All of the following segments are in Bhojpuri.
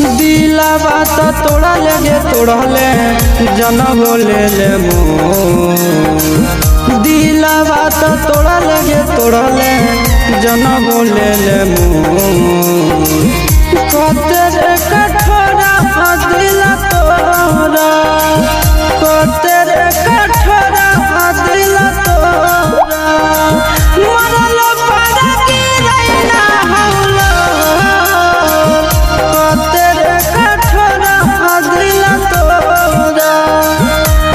दिलावा तो तोड़ा लगे तोड़ले जन बोले ले दिलावा तो तोड़ा लगे तोड़ले जन बोले ले कतेरे कठोरा दिल तोरा कतेरे कठोरा दिल तोरा मरल पारा की रैना हौला कतेरे कठोरा दिल तोरा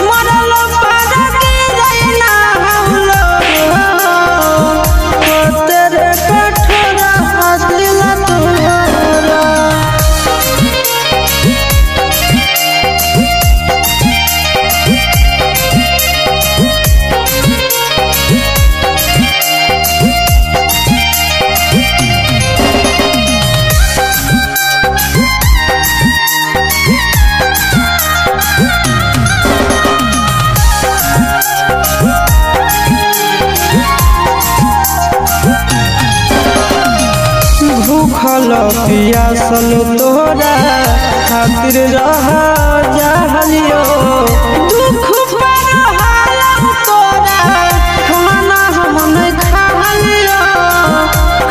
मरल पारा की रैना हौला कतेरे कठोरा दिल तोरा। भूखल पियासल तोरा खातिर रह जहलियो दुख पर हालम तोरा खाना हम नहीं खालियो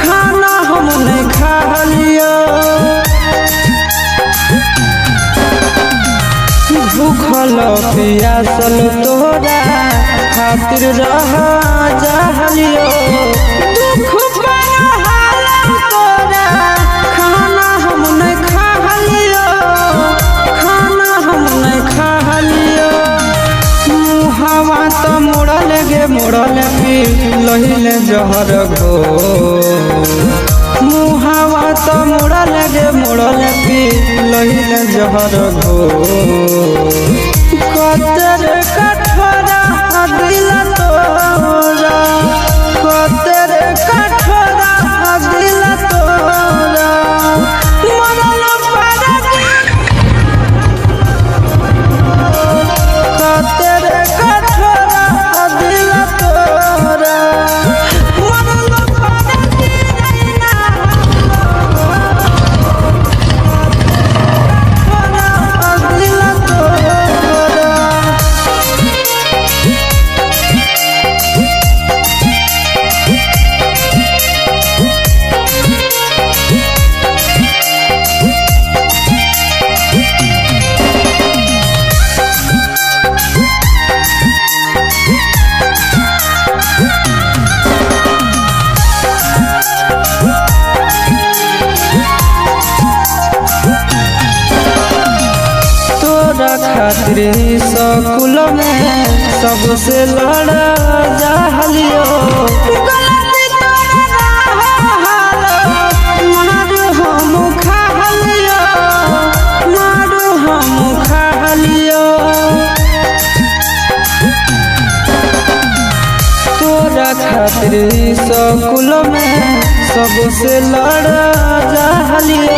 खाना हम नहीं खालियो भूखल पियासल तोरा खातिर रह जहलियो दुख पर खाना हम नहीं खालियो खाना हम नहीं खालियो मुहावा तो मोड़ल गे मोड़ल पी लहिले जहर घो मुहावा तो मोड़ल गे मोड़ल पी लहिले जहर घो कतेरे कठोरा दिल तोरा कतेरे कठोरा दिल तोरा मरल पारा कतेरे कठोरा दिल तोरा मरल पारा की रैना दिल तोरा। तोरा खातिर स्कूल में सबसे लड़ा जहलियो गलती तोरा मारू हम खालियो मारू हम खालियो तोरा खातिर स्कूल में सबसे लड़ा जहलियो